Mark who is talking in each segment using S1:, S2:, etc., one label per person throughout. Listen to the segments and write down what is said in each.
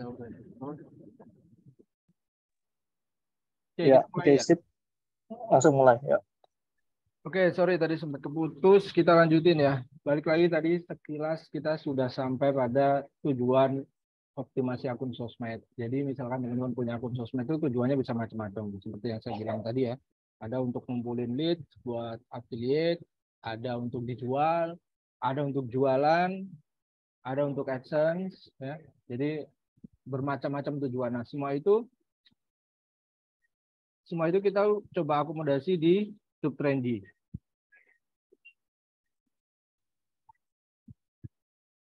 S1: Oke,
S2: Ya,
S1: kita mulai
S2: oke,
S1: ya.
S2: sip. Langsung mulai ya.
S1: Oke, sorry tadi sempat keputus. Kita lanjutin ya. Balik lagi tadi sekilas kita sudah sampai pada tujuan optimasi akun sosmed. Jadi misalkan teman-teman punya akun sosmed itu tujuannya bisa macam-macam. Seperti yang saya bilang tadi ya. Ada untuk ngumpulin lead buat affiliate, ada untuk dijual, ada untuk jualan, ada untuk AdSense ya. Jadi bermacam-macam tujuan. Nah, semua itu kita coba akomodasi di Subtrendy.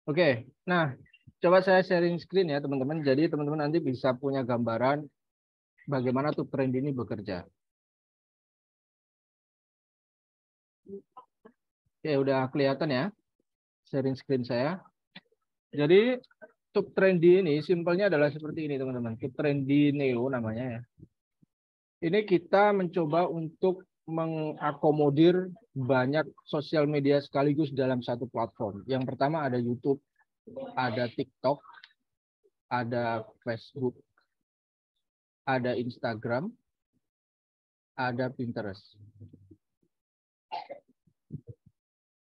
S1: Oke, nah coba saya sharing screen ya teman-teman. Jadi teman-teman nanti bisa punya gambaran bagaimana Subtrendy ini bekerja. Oke, udah kelihatan ya sharing screen saya. Jadi Subtrendy ini simpelnya adalah seperti ini teman-teman. Subtrendy Neo namanya ya. Ini kita mencoba untuk mengakomodir banyak sosial media sekaligus dalam satu platform. Yang pertama ada YouTube, ada TikTok, ada Facebook, ada Instagram, ada Pinterest.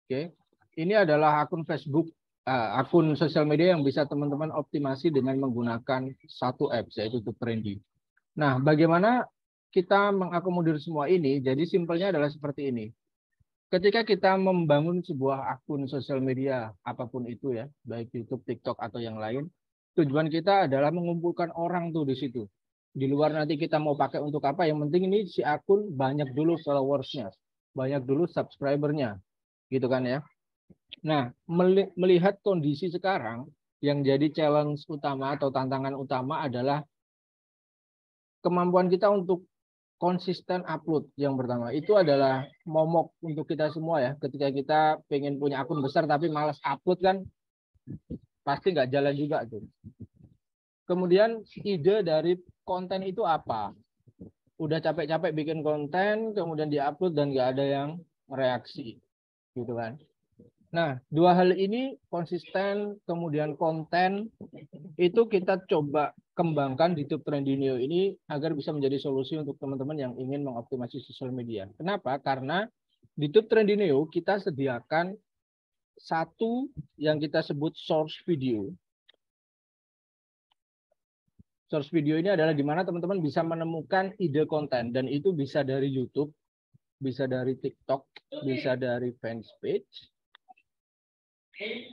S1: Oke, ini adalah akun Facebook, akun sosial media yang bisa teman-teman optimasi dengan menggunakan satu apps yaitu Subtrendy. Nah, bagaimana kita mengakomodir semua ini? Jadi simpelnya adalah seperti ini. Ketika kita membangun sebuah akun sosial media apapun itu ya, baik YouTube, TikTok atau yang lain, tujuan kita adalah mengumpulkan orang tuh di situ. Di luar nanti kita mau pakai untuk apa, yang penting ini si akun banyak dulu followersnya, banyak dulu subscribernya, gitu kan ya. Nah, melihat kondisi sekarang, yang jadi challenge utama atau tantangan utama adalah kemampuan kita untuk konsisten upload. Yang pertama itu adalah momok untuk kita semua ya. Ketika kita pengen punya akun besar tapi malas upload kan pasti nggak jalan juga tuh. Kemudian ide dari konten itu apa? Udah capek-capek bikin konten, kemudian diupload dan nggak ada yang reaksi, gitu kan? Nah, dua hal ini konsisten, kemudian konten itu kita coba kembangkan di Subtrendy Neo ini agar bisa menjadi solusi untuk teman-teman yang ingin mengoptimasi sosial media. Kenapa? Karena di Subtrendy Neo kita sediakan satu yang kita sebut source video. Source video ini adalah di mana teman-teman bisa menemukan ide konten dan itu bisa dari YouTube, bisa dari TikTok, bisa dari fanpage,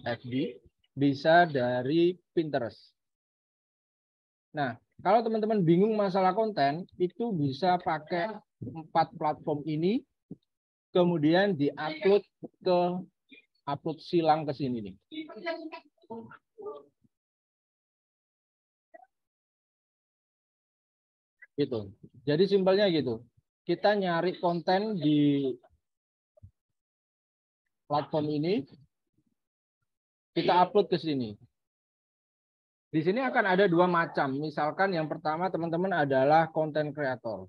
S1: FB, bisa dari Pinterest. Nah, kalau teman-teman bingung masalah konten, itu bisa pakai 4 platform ini, kemudian diupload ke upload silang ke sini nih. Gitu. Jadi simpelnya gitu. Kita nyari konten di platform ini, kita upload ke sini. Di sini akan ada dua macam. Misalkan yang pertama teman-teman adalah konten kreator.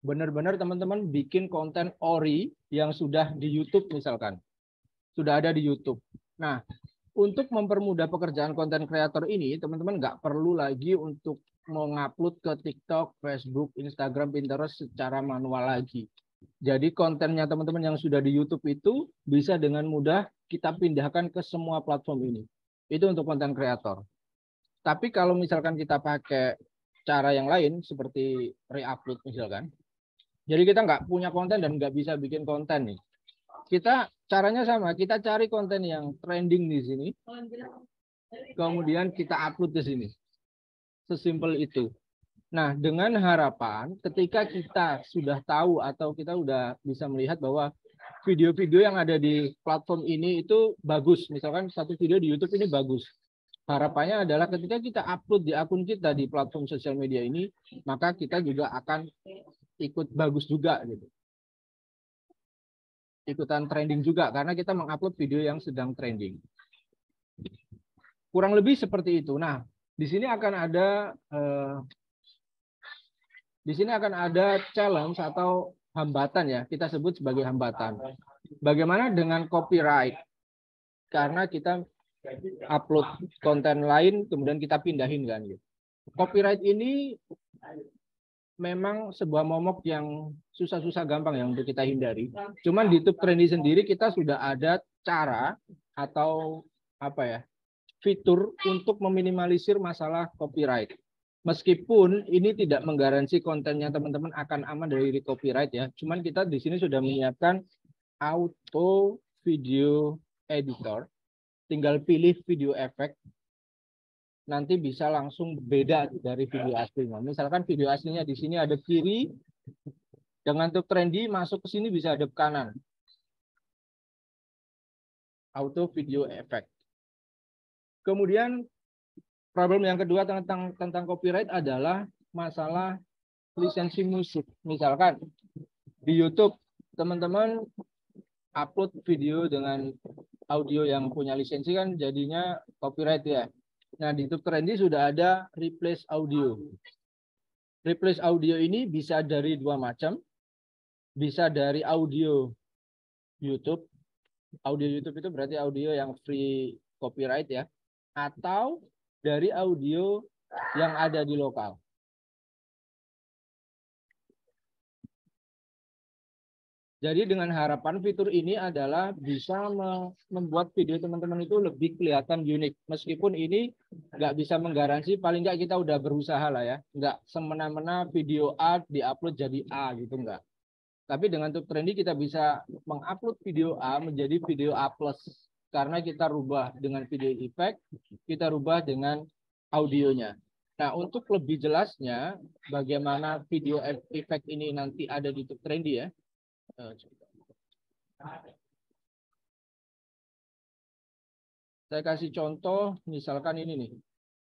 S1: Benar-benar teman-teman bikin konten ori yang sudah di YouTube misalkan. Sudah ada di YouTube. Nah, untuk mempermudah pekerjaan konten kreator ini, teman-teman nggak perlu lagi untuk mengupload ke TikTok, Facebook, Instagram, Pinterest secara manual lagi. Jadi kontennya teman-teman yang sudah di YouTube itu bisa dengan mudah kita pindahkan ke semua platform ini. Itu untuk konten kreator. Tapi kalau misalkan kita pakai cara yang lain seperti re-upload misalkan, jadi kita nggak punya konten dan nggak bisa bikin konten nih. Kita caranya sama, kita cari konten yang trending di sini, kemudian kita upload ke sini. Sesimpel itu. Nah, dengan harapan ketika kita sudah tahu atau kita sudah bisa melihat bahwa video-video yang ada di platform ini itu bagus. Misalkan satu video di YouTube ini bagus. Harapannya adalah ketika kita upload di akun kita di platform sosial media ini, maka kita juga akan ikut bagus juga gitu. Ikutan trending juga karena kita mengupload video yang sedang trending. Kurang lebih seperti itu. Nah, di sini akan ada challenge atau hambatan ya, kita sebut sebagai hambatan. Bagaimana dengan copyright? Karena kita upload konten lain, kemudian kita pindahin kan. Gitu. Copyright ini memang sebuah momok yang susah-susah gampang ya untuk kita hindari. Cuman di YouTube Trendy sendiri kita sudah ada cara atau apa ya, fitur untuk meminimalisir masalah copyright. Meskipun ini tidak menggaransi kontennya teman-teman akan aman dari copyright ya. Cuman kita di sini sudah menyiapkan auto video editor. Tinggal pilih video efek. Nanti bisa langsung beda dari video aslinya. Misalkan video aslinya di sini ada kiri. Dengan YouTube Trendy masuk ke sini bisa ada kanan. Auto video efek. Kemudian problem yang kedua tentang copyright adalah masalah lisensi musik. Misalkan di YouTube teman-teman upload video dengan audio yang punya lisensi kan jadinya copyright ya. Nah di YouTube Trendy sudah ada replace audio. Replace audio ini bisa dari dua macam. Bisa dari audio YouTube. Audio YouTube itu berarti audio yang free copyright ya. Atau dari audio yang ada di lokal. Jadi dengan harapan fitur ini adalah bisa membuat video teman-teman itu lebih kelihatan unik. Meskipun ini nggak bisa menggaransi, paling nggak kita udah berusaha lah ya. Nggak semena-mena video A diupload jadi A gitu nggak. Tapi dengan YouTube Trendy kita bisa mengupload video A menjadi video A+. Karena kita rubah dengan video effect, kita rubah dengan audionya. Nah, untuk lebih jelasnya, bagaimana video effect ini nanti ada di YouTube Trendy ya. Saya kasih contoh, misalkan ini nih.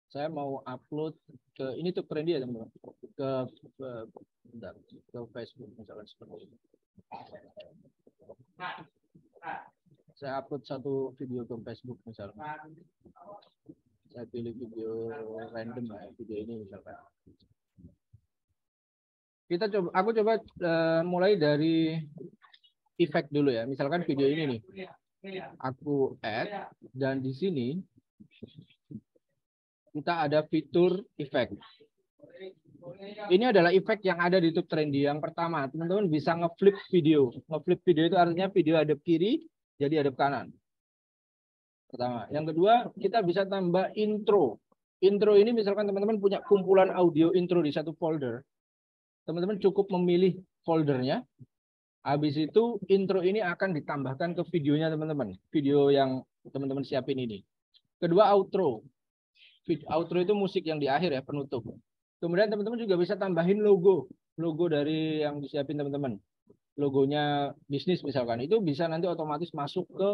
S1: Saya mau upload ke, ini YouTube Trendy ya teman-teman. Ke Facebook misalkan seperti ini. Saya upload satu video ke Facebook misalnya. Saya pilih video random lah, video ini misalkan. Aku coba mulai dari efek dulu ya. Misalkan video ini nih. Aku add dan di sini kita ada fitur efek. Ini adalah efek yang ada di YouTube Trendy. Yang pertama, teman-teman bisa ngeflip video. Ngeflip video itu artinya video hadap kiri jadi hadap kanan. Pertama. Yang kedua, kita bisa tambah intro. Intro ini misalkan teman-teman punya kumpulan audio intro di satu folder. Teman-teman cukup memilih foldernya. Habis itu intro ini akan ditambahkan ke videonya teman-teman. Video yang teman-teman siapin ini. Kedua, outro. Outro itu musik yang di akhir ya, penutup. Kemudian teman-teman juga bisa tambahin logo. Logo dari yang disiapin teman-teman. Logonya bisnis misalkan. Itu bisa nanti otomatis masuk ke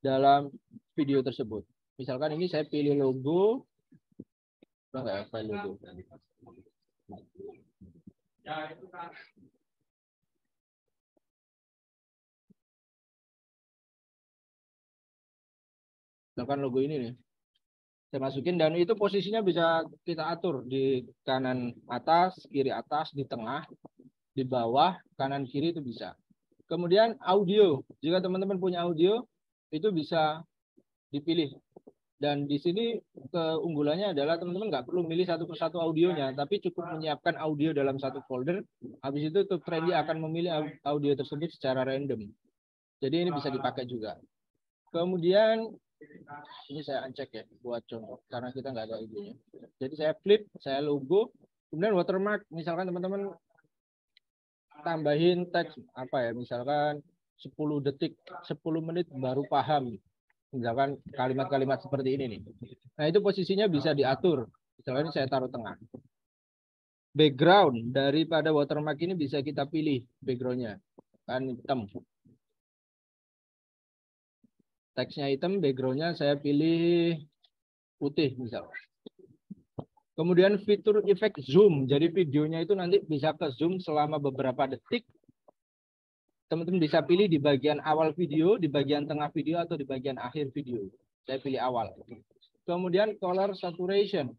S1: dalam video tersebut. Misalkan ini saya pilih logo. Enggak, file logo. Misalkan logo ini nih. Saya masukin dan itu posisinya bisa kita atur di kanan atas, kiri atas, di tengah, di bawah, kanan kiri itu bisa. Kemudian audio. Jika teman-teman punya audio, itu bisa dipilih. Dan di sini keunggulannya adalah teman-teman nggak perlu milih satu persatu audionya, tapi cukup menyiapkan audio dalam satu folder. Habis itu YouTube Trendy akan memilih audio tersebut secara random. Jadi ini bisa dipakai juga. Kemudian ini saya uncheck ya buat contoh karena kita nggak ada idenya. Jadi saya flip, saya logo, kemudian watermark. Misalkan teman-teman tambahin teks apa ya, misalkan 10 detik, 10 menit baru paham. Misalkan kalimat-kalimat seperti ini nih. Nah itu posisinya bisa diatur. Misalkan saya taruh tengah. Background daripada watermark ini bisa kita pilih backgroundnya kan hitam. Teksnya hitam, backgroundnya saya pilih putih misalnya. Kemudian fitur efek zoom. Jadi videonya itu nanti bisa ke zoom selama beberapa detik. Teman-teman bisa pilih di bagian awal video, di bagian tengah video, atau di bagian akhir video. Saya pilih awal. Kemudian color saturation.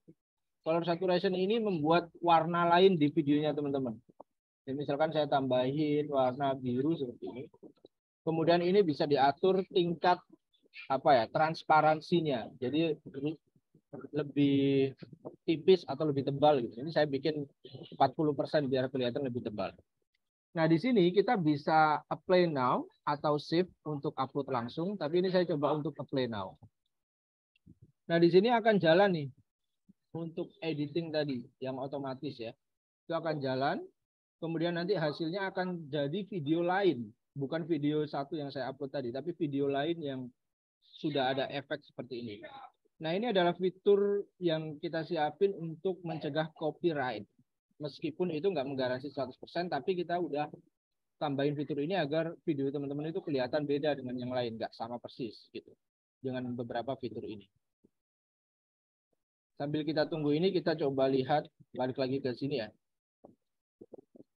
S1: Color saturation ini membuat warna lain di videonya teman-teman. Jadi misalkan saya tambahin warna biru seperti ini. Kemudian ini bisa diatur tingkat transparansinya. Jadi lebih tipis atau lebih tebal gitu. Ini saya bikin 40% biar kelihatan lebih tebal. Nah, di sini kita bisa apply now atau save untuk upload langsung, tapi ini saya coba untuk apply now. Nah, di sini akan jalan nih untuk editing tadi yang otomatis ya. Itu akan jalan, kemudian nanti hasilnya akan jadi video lain, bukan video satu yang saya upload tadi, tapi video lain yang sudah ada efek seperti ini. Nah, ini adalah fitur yang kita siapin untuk mencegah copyright. Meskipun itu nggak menggaransi 100%, tapi kita udah tambahin fitur ini agar video teman-teman itu kelihatan beda dengan yang lain, nggak sama persis gitu. Dengan beberapa fitur ini. Sambil kita tunggu ini, kita coba lihat, balik lagi ke sini ya.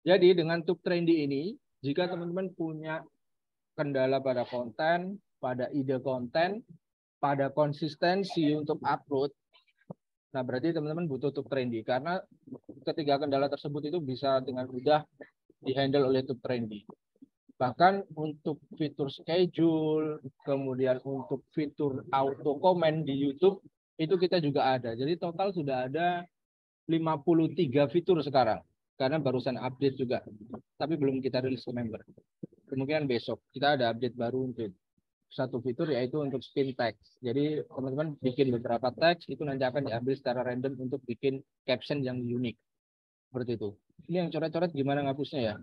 S1: Jadi dengan Tube Trendy ini, jika teman-teman punya kendala pada konten, pada ide konten, pada konsistensi untuk upload, nah berarti teman-teman butuh Tube Trendy. Karena ketiga kendala tersebut itu bisa dengan mudah dihandle oleh Tube Trendy. Bahkan untuk fitur schedule, kemudian untuk fitur auto comment di YouTube, itu kita juga ada. Jadi total sudah ada 53 fitur sekarang. Karena barusan update juga. Tapi belum kita rilis ke member. Kemungkinan besok kita ada update baru untuk satu fitur, yaitu untuk spin text. Jadi teman-teman bikin beberapa teks, itu nanti akan diambil secara random untuk bikin caption yang unik. Seperti itu. Ini yang coret-coret gimana ngapusnya ya?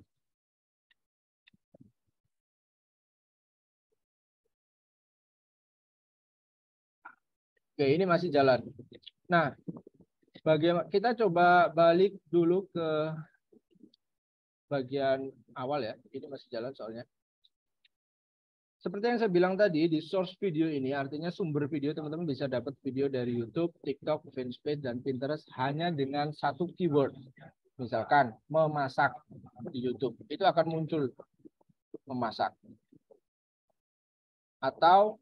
S1: Oke, ini masih jalan. Nah, bagaimana kita coba balik dulu ke bagian awal ya. Ini masih jalan soalnya. Seperti yang saya bilang tadi, di source video ini artinya sumber video teman-teman bisa dapat video dari YouTube, TikTok, Fanpage, dan Pinterest hanya dengan satu keyword. Misalkan memasak di YouTube, itu akan muncul memasak. Atau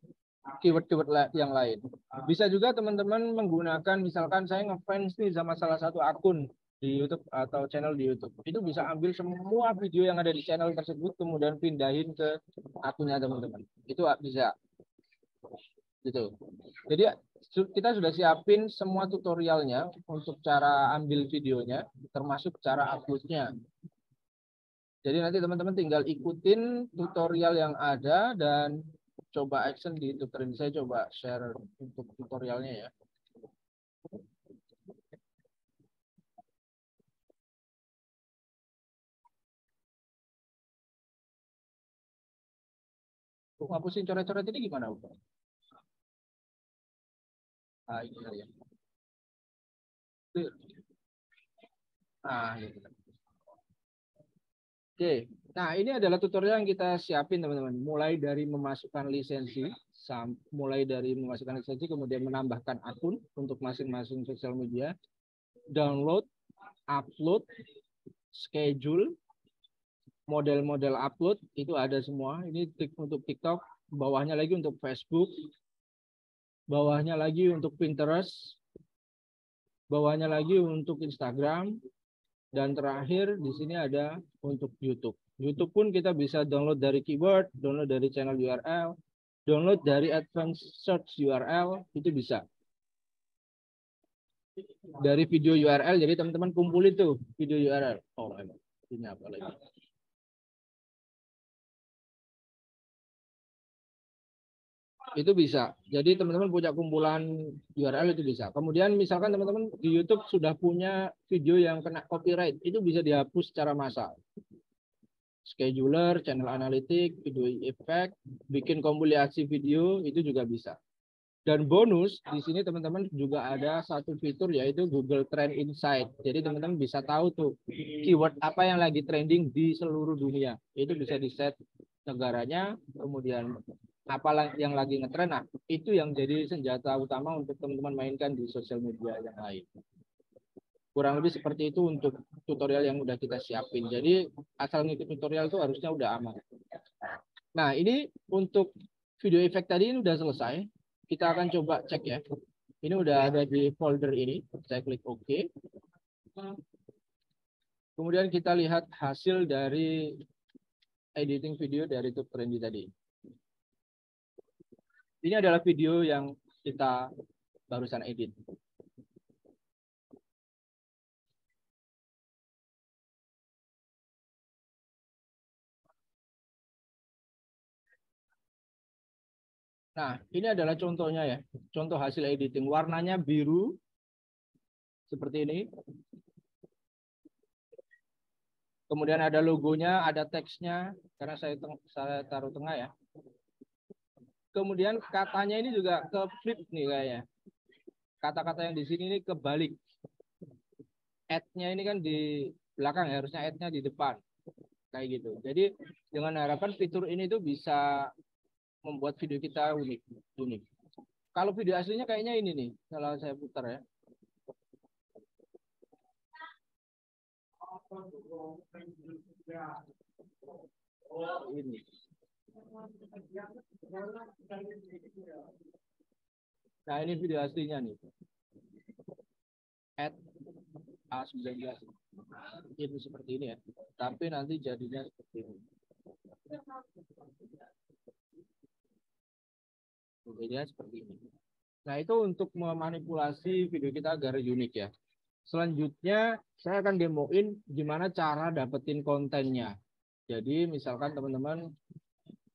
S1: keyword-keyword yang lain. Bisa juga teman-teman menggunakan, misalkan saya ngefans nih sama salah satu akun di YouTube atau channel di YouTube. Itu bisa ambil semua video yang ada di channel tersebut, kemudian pindahin ke akunnya teman-teman. Itu bisa. Gitu. Jadi kita sudah siapin semua tutorialnya untuk cara ambil videonya, termasuk cara uploadnya. Jadi nanti teman-teman tinggal ikutin tutorial yang ada dan coba action di YouTube Trendy. Saya coba share untuk tutorialnya ya. Untuk ngapusin coret-coret ini gimana, Bu? Ah, ini ya. Ah, gitu. Oke, nah ini adalah tutorial yang kita siapin teman-teman. Mulai dari memasukkan lisensi, kemudian menambahkan akun untuk masing-masing sosial media, download, upload, schedule, model-model upload itu ada semua. Ini untuk TikTok, bawahnya lagi untuk Facebook, bawahnya lagi untuk Pinterest, bawahnya lagi untuk Instagram, dan terakhir di sini ada untuk YouTube. YouTube pun kita bisa download dari keyword, download dari channel URL, download dari advanced search URL, itu bisa. Dari video URL, jadi teman-teman kumpulin tuh video URL. Oh, ini apa lagi? Itu bisa. Jadi teman-teman punya kumpulan URL itu bisa. Kemudian misalkan teman-teman di YouTube sudah punya video yang kena copyright, itu bisa dihapus secara massal. Scheduler, channel analitik, video effect, bikin kompilasi video itu juga bisa. Dan bonus di sini teman-teman juga ada satu fitur yaitu Google Trend Insight. Jadi teman-teman bisa tahu tuh keyword apa yang lagi trending di seluruh dunia. Itu bisa di set negaranya, kemudian apa yang lagi ngetren. Nah, itu yang jadi senjata utama untuk teman-teman mainkan di sosial media yang lain. Kurang lebih seperti itu untuk tutorial yang udah kita siapin. Jadi asal ngikut tutorial itu harusnya udah aman. Nah, ini untuk video efek tadi ini udah selesai. Kita akan coba cek ya. Ini udah ada di folder ini. Saya klik OK. Kemudian kita lihat hasil dari editing video dari Tube Trendy tadi. Ini adalah video yang kita barusan edit. Nah, ini adalah contohnya ya. Contoh hasil editing. Warnanya biru. Seperti ini. Kemudian ada logonya, ada teksnya. Karena saya taruh tengah ya. Kemudian katanya ini juga ke flip nih kayaknya. Kata-kata yang di sini ini kebalik. Add-nya ini kan di belakang ya. Harusnya add-nya di depan. Kayak gitu. Jadi dengan harapan fitur ini tuh bisa membuat video kita unik. Kalau video aslinya kayaknya ini nih, kalau saya putar ya. Ini. Nah, ini video aslinya nih. Add A19. Itu seperti ini ya. Tapi nanti jadinya seperti ini. Jadinya seperti ini. Nah, itu untuk memanipulasi video kita agar unik ya. Selanjutnya, saya akan demoin gimana cara dapetin kontennya. Jadi, misalkan teman-teman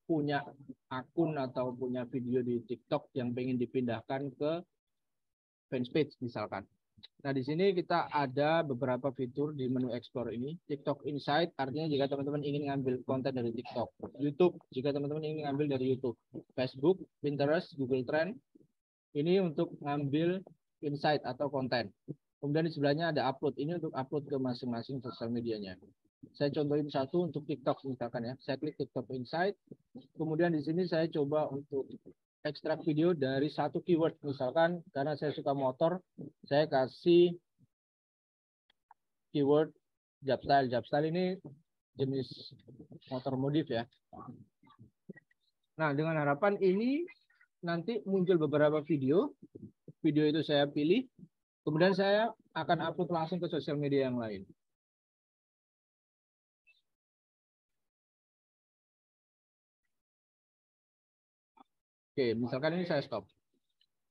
S1: punya akun atau punya video di TikTok yang pengen dipindahkan ke fanpage misalkan. Nah, di sini kita ada beberapa fitur di menu explore ini. TikTok Insight artinya jika teman-teman ingin ngambil konten dari TikTok. YouTube jika teman-teman ingin ngambil dari YouTube. Facebook, Pinterest, Google Trend. Ini untuk ngambil insight atau konten. Kemudian di sebelahnya ada upload. Ini untuk upload ke masing-masing sosial medianya. Saya contohin satu untuk TikTok misalkan ya. Saya klik TikTok Insight. Kemudian di sini saya coba untuk ekstrak video dari satu keyword. Misalkan karena saya suka motor, saya kasih keyword Japstyle. Japstyle ini jenis motor modif ya. Nah, dengan harapan ini nanti muncul beberapa video. Video itu saya pilih. Kemudian saya akan upload langsung ke sosial media yang lain. Oke, misalkan ini saya stop.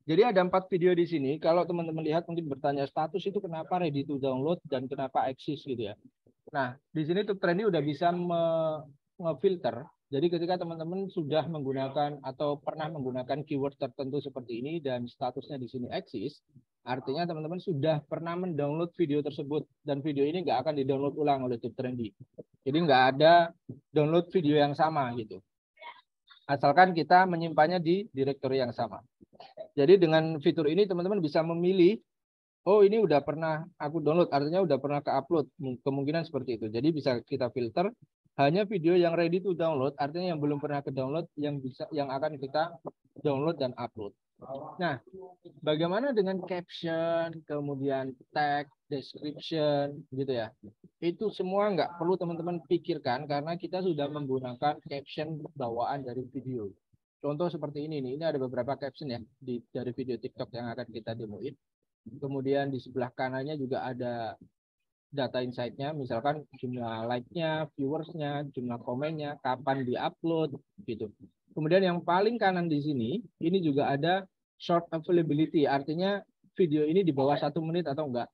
S1: Jadi ada 4 video di sini. Kalau teman-teman lihat mungkin bertanya status itu kenapa ready to download dan kenapa eksis gitu ya. Nah, di sini Trendy udah bisa ngefilter. Jadi ketika teman-teman sudah menggunakan atau pernah menggunakan keyword tertentu seperti ini dan statusnya di sini eksis, artinya teman-teman sudah pernah mendownload video tersebut dan video ini nggak akan di-download ulang oleh Trendy. Jadi nggak ada download video yang sama gitu. Asalkan kita menyimpannya di direktori yang sama. Jadi dengan fitur ini teman-teman bisa memilih, oh ini udah pernah aku download, artinya udah pernah ke-upload. Kemungkinan seperti itu. Jadi bisa kita filter hanya video yang ready to download, artinya yang belum pernah ke-download yang akan kita download dan upload. Nah, bagaimana dengan caption, kemudian tag, description, gitu ya. Itu semua nggak perlu teman-teman pikirkan karena kita sudah menggunakan caption bawaan dari video. Contoh seperti ini nih, ini ada beberapa caption ya dari video TikTok yang akan kita demoin. Kemudian di sebelah kanannya juga ada data insight-nya, misalkan jumlah like-nya, viewers-nya, jumlah komennya, kapan di-upload, gitu. Kemudian yang paling kanan di sini, ini juga ada short availability, artinya video ini di bawah 1 menit atau enggak.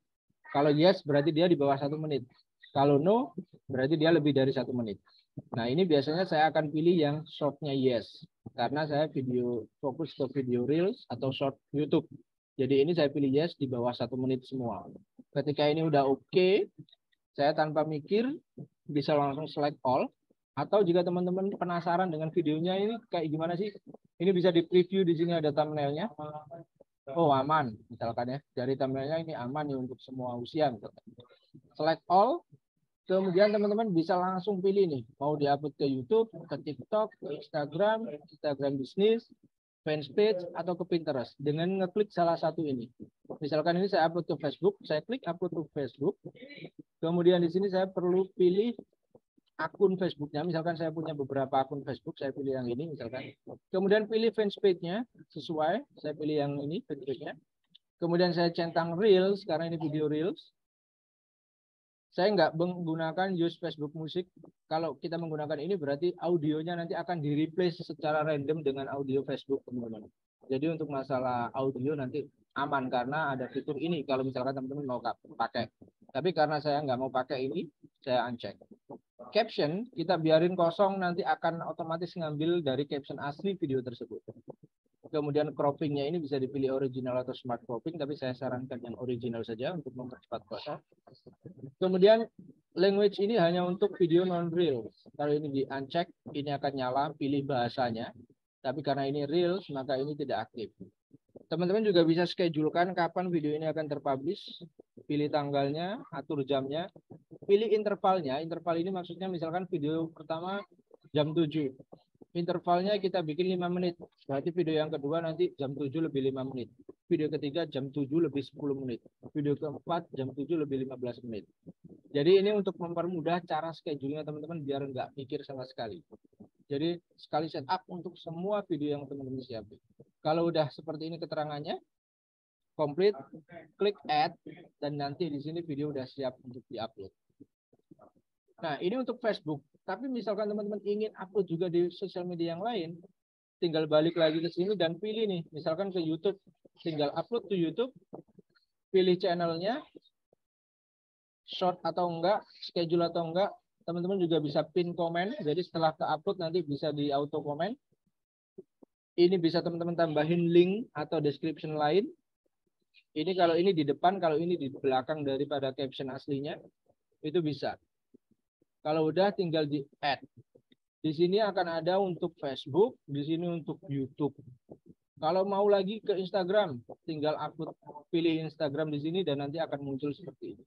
S1: Kalau yes, berarti dia di bawah 1 menit. Kalau no, berarti dia lebih dari 1 menit. Nah, ini biasanya saya akan pilih yang short-nya yes, karena saya fokus ke video reels atau short YouTube. Jadi ini saya pilih yes di bawah 1 menit semua. Ketika ini udah oke, saya tanpa mikir bisa langsung select all. Atau jika teman-teman penasaran dengan videonya ini kayak gimana sih? Ini bisa di preview, di sini ada thumbnailnya. Oh aman, misalkan ya. Dari thumbnailnya ini aman nih untuk semua usia. Select all. Kemudian teman-teman bisa langsung pilih nih. Mau di-upload ke YouTube, ke TikTok, ke Instagram, Instagram bisnis, fanpage, atau ke Pinterest. Dengan ngeklik salah satu ini. Misalkan ini saya upload ke Facebook, saya klik upload ke Facebook. Kemudian di sini saya perlu pilih akun Facebooknya. Misalkan saya punya beberapa akun Facebook, saya pilih yang ini misalkan. Kemudian pilih fanpage-nya sesuai, saya pilih yang ini fanpage-nya. Kemudian saya centang Reels, karena ini video Reels. Saya nggak menggunakan use Facebook Music. Kalau kita menggunakan ini berarti audionya nanti akan di-replace secara random dengan audio Facebook, teman-teman. Jadi untuk masalah audio nanti aman karena ada fitur ini kalau misalkan teman-teman mau pakai. Tapi karena saya nggak mau pakai ini, saya uncheck. Caption kita biarin kosong, nanti akan otomatis ngambil dari caption asli video tersebut. Kemudian croppingnya ini bisa dipilih original atau smart cropping, tapi saya sarankan yang original saja untuk mempercepat proses. Kemudian language ini hanya untuk video non-real. Kalau ini di uncheck, ini akan nyala, pilih bahasanya. Tapi karena ini real, maka ini tidak aktif. Teman-teman juga bisa schedulekan kapan video ini akan terpublish, pilih tanggalnya, atur jamnya, pilih intervalnya. Interval ini maksudnya misalkan video pertama jam 7. Intervalnya kita bikin 5 menit. Berarti video yang kedua nanti jam 7 lebih 5 menit. Video ketiga jam 7 lebih 10 menit. Video keempat jam 7 lebih 15 menit. Jadi ini untuk mempermudah cara schedule-nya teman-teman biar nggak mikir sama sekali. Jadi sekali setup untuk semua video yang teman-teman siapin. Kalau udah seperti ini keterangannya, komplit, klik add, dan nanti di sini video udah siap untuk diupload. Nah, ini untuk Facebook. Tapi misalkan teman-teman ingin upload juga di sosial media yang lain, tinggal balik lagi ke sini dan pilih nih, misalkan ke YouTube, tinggal upload ke YouTube, pilih channelnya, short atau enggak, schedule atau enggak, teman-teman juga bisa pin komen, jadi setelah ke-upload nanti bisa di auto komen. Ini bisa teman-teman tambahin link atau description lain. Ini kalau ini di depan, kalau ini di belakang daripada caption aslinya, itu bisa. Kalau udah tinggal di add. Di sini akan ada untuk Facebook, di sini untuk YouTube. Kalau mau lagi ke Instagram, tinggal upload, pilih Instagram di sini dan nanti akan muncul seperti ini.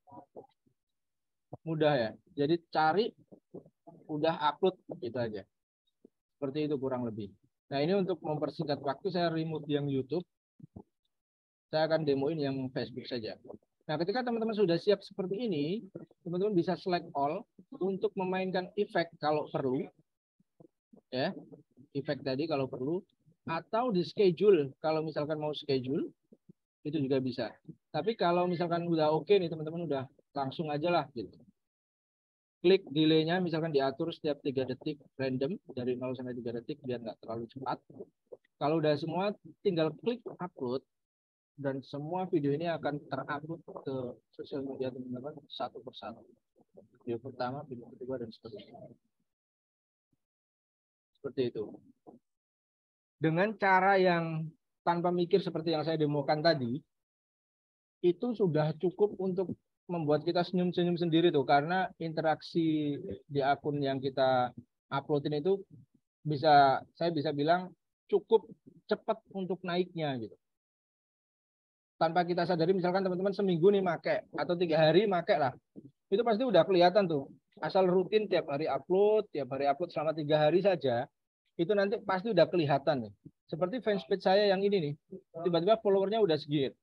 S1: Mudah ya. Jadi cari, udah upload gitu aja. Seperti itu kurang lebih. Nah ini untuk mempersingkat waktu saya remove yang YouTube. Saya akan demoin yang Facebook saja. Nah ketika teman-teman sudah siap seperti ini, teman-teman bisa select all untuk memainkan efek kalau perlu. Ya, efek tadi kalau perlu. Atau di schedule, kalau misalkan mau schedule, itu juga bisa. Tapi kalau misalkan udah oke nih teman-teman, udah langsung aja lah gitu. Klik delay-nya misalkan diatur setiap 3 detik random dari 0 sampai 3 detik biar nggak terlalu cepat. Kalau udah semua tinggal klik upload dan semua video ini akan terupload ke sosial media teman-teman satu persatu. Video pertama, video kedua dan seterusnya. Seperti itu. Dengan cara yang tanpa mikir seperti yang saya demokan tadi, itu sudah cukup untuk membuat kita senyum-senyum sendiri tuh, karena interaksi di akun yang kita uploadin itu saya bisa bilang cukup cepat untuk naiknya gitu. Tanpa kita sadari, misalkan teman-teman seminggu nih make atau 3 hari make lah, itu pasti udah kelihatan tuh. Asal rutin tiap hari upload selama 3 hari saja, itu nanti pasti udah kelihatan nih. Seperti fanspage saya yang ini nih, tiba-tiba followernya udah segini,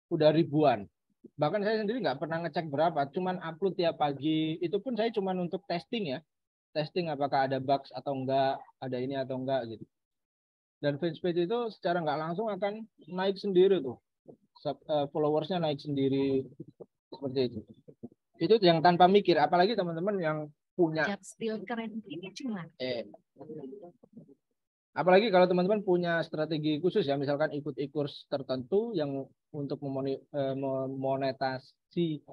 S1: udah ribuan. Bahkan saya sendiri nggak pernah ngecek berapa, cuman upload tiap pagi. Itu pun saya cuman untuk testing ya, testing apakah ada bugs atau enggak, ada ini atau enggak gitu. Dan fanspage itu secara nggak langsung akan naik sendiri tuh, followersnya naik sendiri seperti itu. Itu yang tanpa mikir, apalagi teman-teman yang punya keren ini cuma apalagi kalau teman-teman punya strategi khusus ya, misalkan ikut kurs tertentu yang untuk memonetasi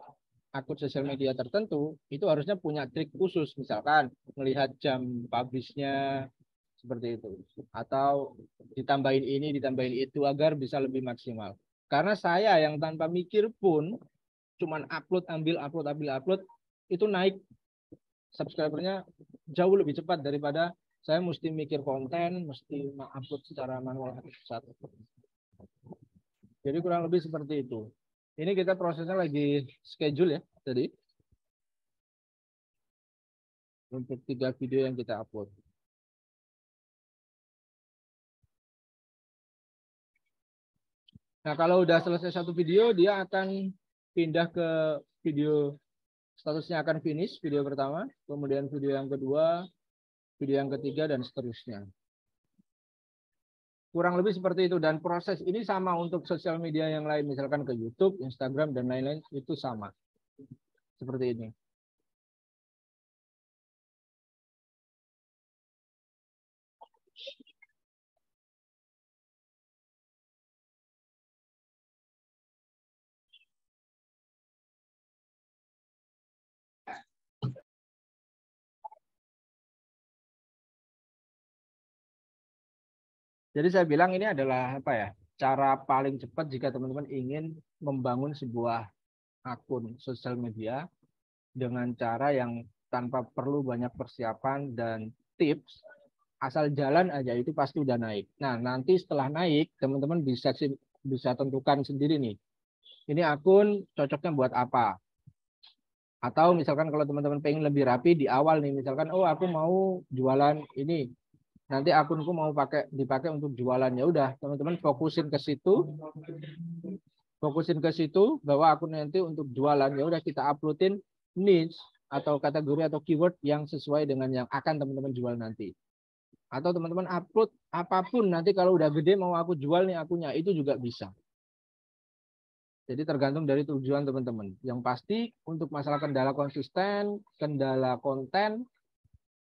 S1: akun sosial media tertentu, itu harusnya punya trik khusus, misalkan melihat jam publishnya seperti itu, atau ditambahin ini, ditambahin itu agar bisa lebih maksimal. Karena saya yang tanpa mikir pun cuman upload, itu naik subscribernya jauh lebih cepat daripada saya mesti mikir konten, mesti upload secara manual satu. Jadi kurang lebih seperti itu. Ini kita prosesnya lagi schedule ya tadi. Untuk 3 video yang kita upload. Nah kalau udah selesai satu video, dia akan pindah ke video, statusnya akan finish video pertama, kemudian video yang kedua, video yang ketiga, dan seterusnya. Kurang lebih seperti itu, dan proses ini sama untuk sosial media yang lain, misalkan ke YouTube, Instagram, dan lain-lain, itu sama. Seperti ini. Jadi saya bilang ini adalah apa ya? Cara paling cepat jika teman-teman ingin membangun sebuah akun sosial media dengan cara yang tanpa perlu banyak persiapan dan tips, asal jalan aja itu pasti udah naik. Nah, nanti setelah naik, teman-teman bisa tentukan sendiri nih. Ini akun cocoknya buat apa? Atau misalkan kalau teman-teman pengen lebih rapi di awal nih, misalkan oh aku mau jualan ini, nanti akunku mau dipakai untuk jualan, ya udah teman-teman fokusin ke situ bahwa akun nanti untuk jualan, ya udah kita uploadin niche atau kategori atau keyword yang sesuai dengan yang akan teman-teman jual nanti. Atau teman-teman upload apapun nanti kalau udah gede mau aku jual nih akunnya, itu juga bisa. Jadi tergantung dari tujuan teman-teman. Yang pasti untuk masalah kendala konsisten, kendala konten,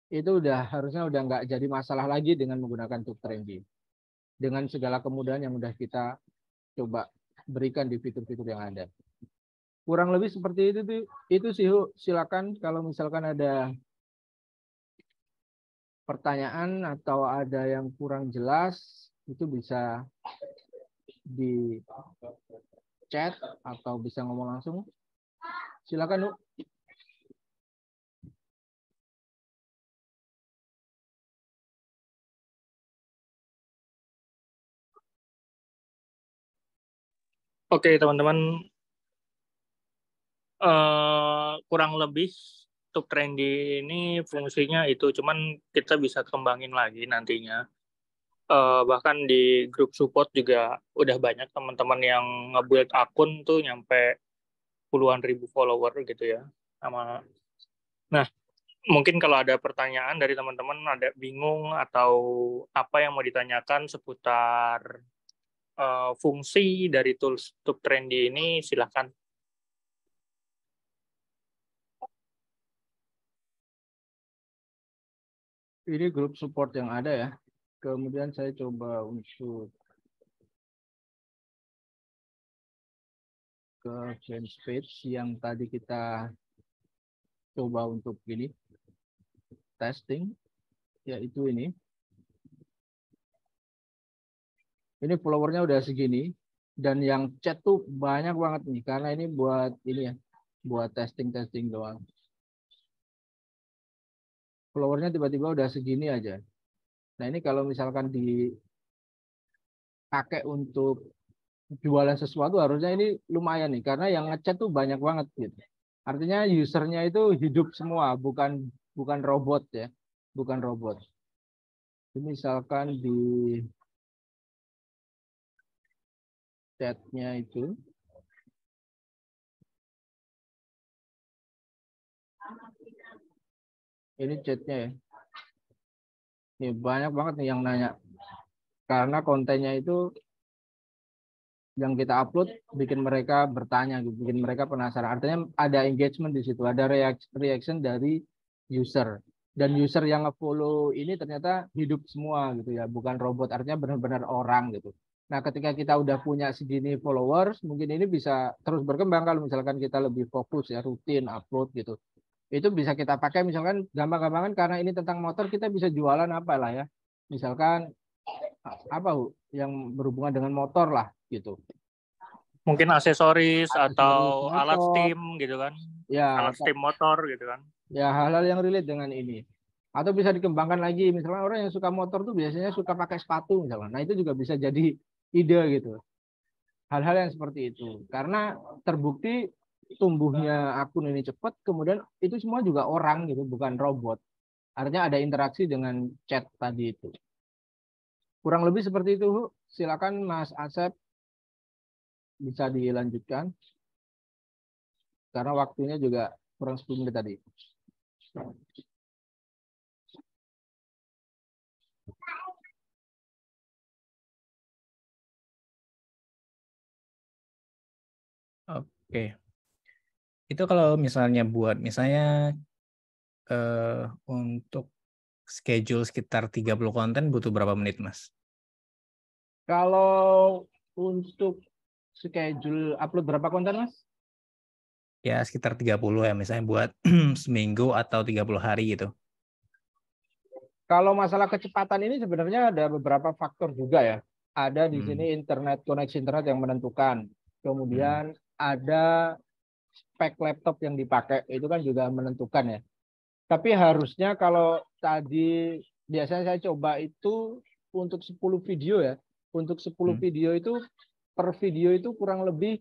S1: itu harusnya udah nggak jadi masalah lagi dengan menggunakan Trendy. Dengan segala kemudahan yang udah kita coba berikan di fitur-fitur yang ada. Kurang lebih seperti itu sih. Silakan kalau misalkan ada pertanyaan atau ada yang kurang jelas, itu bisa di chat atau bisa ngomong langsung. Silakan, Bu.
S2: Oke, teman-teman, kurang lebih untuk Trendy ini fungsinya itu, cuman kita bisa kembangin lagi nantinya. Bahkan di grup support juga udah banyak teman-teman yang nge-build akun tuh nyampe puluhan ribu follower gitu ya. Nah, mungkin kalau ada pertanyaan dari teman-teman, ada bingung atau apa yang mau ditanyakan seputar fungsi dari tools Trendy ini, silahkan.
S1: Ini grup support yang ada ya. Kemudian saya coba untuk ke change page yang tadi kita coba untuk ini testing, yaitu ini. Ini followernya udah segini dan yang chat tuh banyak banget nih karena ini buat ini ya, buat testing doang. Followernya tiba-tiba udah segini aja. Nah ini kalau misalkan dipakai untuk jualan sesuatu harusnya ini lumayan nih karena yang ngechat tuh banyak banget gitu. Artinya usernya itu hidup semua, bukan robot ya, bukan robot. Ini misalkan di chatnya itu, ini chatnya ya, ini banyak banget nih yang nanya karena kontennya itu yang kita upload bikin mereka bertanya, bikin mereka penasaran. Artinya ada engagement di situ, ada reaction dari user. Dan user yang nge-follow ini ternyata hidup semua gitu ya, bukan robot. Artinya benar-benar orang gitu. Nah, ketika kita udah punya segini followers, mungkin ini bisa terus berkembang kalau misalkan kita lebih fokus ya, rutin upload gitu. Itu bisa kita pakai misalkan gampang-gampangan karena ini tentang motor, kita bisa jualan apa lah ya. Misalkan apa yang berhubungan dengan motor lah gitu.
S2: Mungkin aksesoris atau
S1: Motor,
S2: alat steam gitu kan.
S1: ya,
S2: Alat steam motor gitu kan.
S1: ya hal-hal yang relate dengan ini. Atau bisa dikembangkan lagi, misalnya orang yang suka motor tuh biasanya suka pakai sepatu misalnya. Nah itu juga bisa jadi ide gitu. Hal-hal yang seperti itu. Karena terbukti tumbuhnya akun ini cepat, kemudian itu semua juga orang gitu, bukan robot. Artinya ada interaksi dengan chat tadi itu. Kurang lebih seperti itu. Silakan Mas Asep bisa dilanjutkan. Karena waktunya juga kurang 10 menit tadi.
S3: Oke. Itu kalau misalnya untuk schedule sekitar 30 konten butuh berapa menit, Mas?
S1: Kalau untuk schedule upload berapa konten, Mas?
S3: Ya, sekitar 30 ya, misalnya buat seminggu atau 30 hari gitu.
S1: Kalau masalah kecepatan ini sebenarnya ada beberapa faktor juga ya. Ada di sini koneksi internet yang menentukan. Kemudian ada spek laptop yang dipakai, itu kan juga menentukan ya. Tapi harusnya kalau tadi biasanya saya coba itu untuk 10 video ya. Untuk 10 video itu per video itu kurang lebih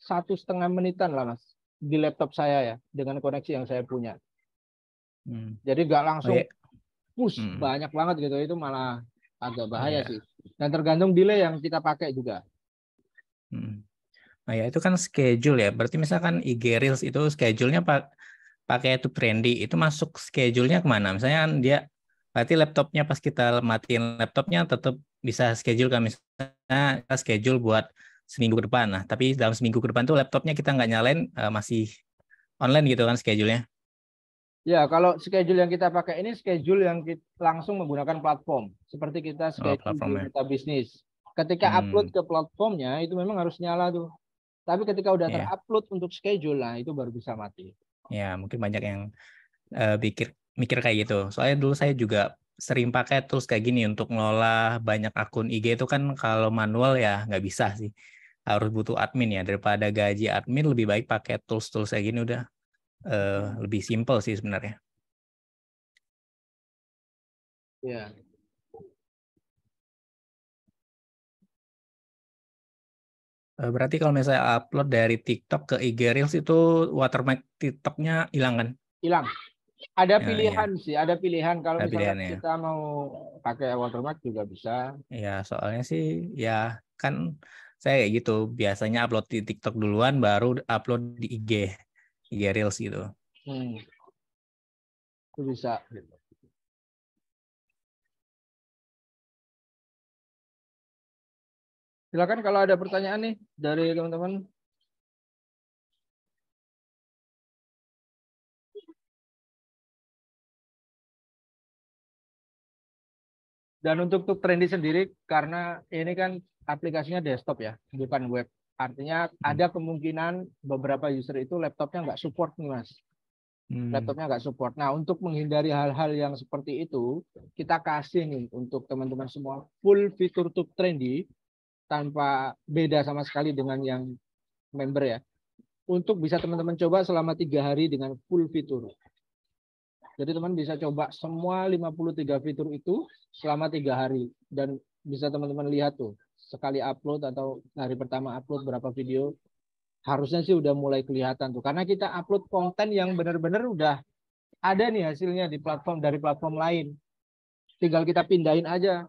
S1: 1,5 menitan lah Mas di laptop saya ya dengan koneksi yang saya punya. Jadi nggak langsung push banyak banget gitu, itu malah agak bahaya sih. Dan tergantung delay yang kita pakai juga.
S3: Nah ya itu kan schedule ya. Berarti misalkan IG Reels itu schedule-nya pakai itu Trendy, itu masuk schedule-nya kemana? Misalnya kan dia berarti laptopnya pas kita matiin laptopnya tetap bisa schedule kan, misalnya kita schedule buat seminggu ke depan. Nah tapi dalam seminggu ke depan tuh laptopnya kita nggak nyalain, masih online gitu kan schedule-nya.
S1: Ya, kalau schedule yang kita pakai ini schedule yang kita langsung menggunakan platform. Seperti kita schedule di Meta Bisnis. Ketika upload ke platformnya, itu memang harus nyala tuh. Tapi ketika udah terupload untuk schedule, nah itu baru bisa mati.
S3: Ya, mungkin banyak yang mikir kayak gitu. Soalnya dulu saya juga sering pakai tools kayak gini untuk ngelola banyak akun IG itu kan kalau manual ya nggak bisa sih. Harus butuh admin ya. Daripada gaji admin lebih baik pakai tools-tools kayak gini udah lebih simple sih sebenarnya.
S1: Ya.
S3: Berarti kalau misalnya upload dari TikTok ke IG Reels itu watermark TikToknya hilang kan?
S1: Hilang. Ada pilihan sih, ada pilihan kalau misalnya
S3: ya.
S1: kita mau pakai watermark juga bisa.
S3: Ya, soalnya sih ya kan saya kayak gitu. Biasanya upload di TikTok duluan baru upload di IG Reels gitu.
S1: Itu bisa. Silakan kalau ada pertanyaan nih dari teman-teman. Dan untuk Trendy sendiri, karena ini kan aplikasinya desktop ya, bukan web. Artinya ada kemungkinan beberapa user itu laptopnya nggak support nih Mas. Laptopnya nggak support. Nah, untuk menghindari hal-hal yang seperti itu, kita kasih nih untuk teman-teman semua full fitur Trendy tanpa beda sama sekali dengan yang member ya. Untuk bisa teman-teman coba selama 3 hari dengan full fitur. Jadi teman bisa coba semua 53 fitur itu selama 3 hari. Dan bisa teman-teman lihat tuh, sekali upload atau hari pertama upload berapa video, harusnya sih udah mulai kelihatan tuh. Karena kita upload konten yang benar-benar udah ada nih hasilnya di platform dari platform lain. Tinggal kita pindahin aja.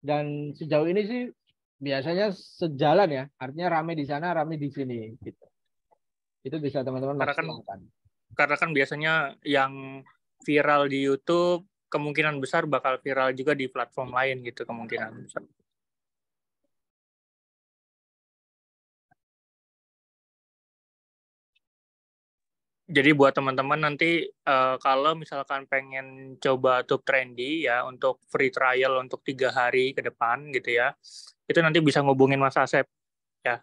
S1: Dan sejauh ini sih biasanya sejalan ya. Artinya rame di sana, rame di sini. Gitu. Itu bisa teman-teman maksimalkan.
S2: Karena kan biasanya yang viral di YouTube kemungkinan besar bakal viral juga di platform lain gitu kemungkinan besar. Jadi buat teman-teman nanti kalau misalkan pengen coba Trendy ya untuk free trial untuk 3 hari ke depan gitu ya, itu nanti bisa ngubungin Mas Asep ya.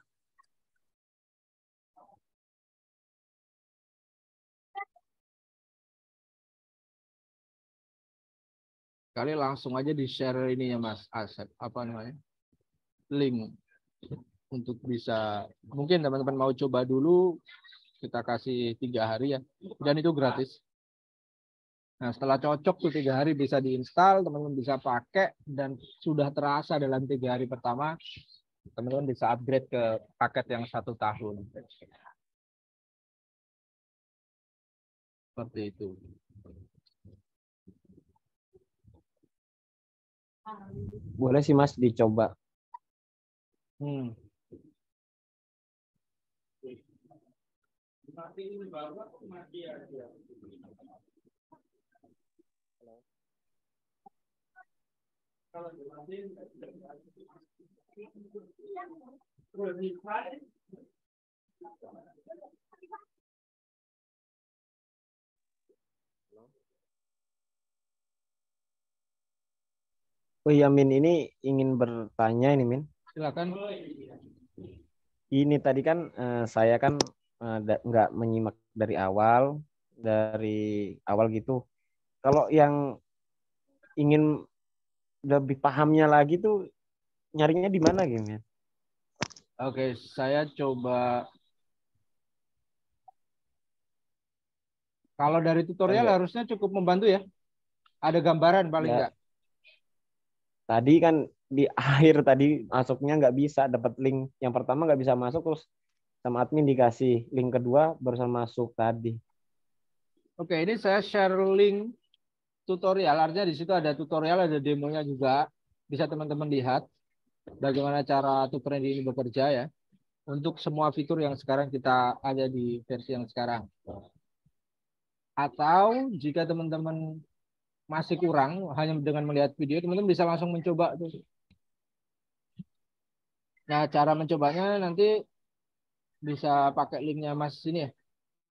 S1: Kali langsung aja di share ininya Mas Asep, apa namanya, link untuk bisa, mungkin teman-teman mau coba dulu, kita kasih 3 hari ya, dan itu gratis. Nah setelah cocok tuh 3 hari bisa diinstal, teman-teman bisa pakai, dan sudah terasa dalam 3 hari pertama, teman-teman bisa upgrade ke paket yang 1 tahun. Seperti itu.
S4: Boleh sih Mas dicoba. Oh iya Min, ini ingin bertanya ini Min.
S1: Silakan.
S4: Ini tadi kan saya kan nggak menyimak dari awal gitu. Kalau yang ingin lebih pahamnya lagi tuh nyarinya di mana gitu ya?
S1: Oke, saya coba. Kalau dari tutorial
S4: Kan
S1: harusnya cukup membantu ya. Ada gambaran paling
S4: ya,
S1: enggak.
S4: tadi kan di akhir tadi masuknya nggak bisa dapat link. Yang pertama nggak bisa masuk, terus sama admin dikasih link kedua barusan masuk tadi.
S1: Oke, ini saya share link tutorial. Artinya di situ ada tutorial, ada demonya juga. Bisa teman-teman lihat bagaimana cara Tuprendi ini bekerja ya. Untuk semua fitur yang sekarang kita ada di versi yang sekarang. Atau jika teman-teman masih kurang hanya dengan melihat video, teman-teman bisa langsung mencoba tuh. Nah, cara mencobanya nanti bisa pakai linknya Mas sini ya.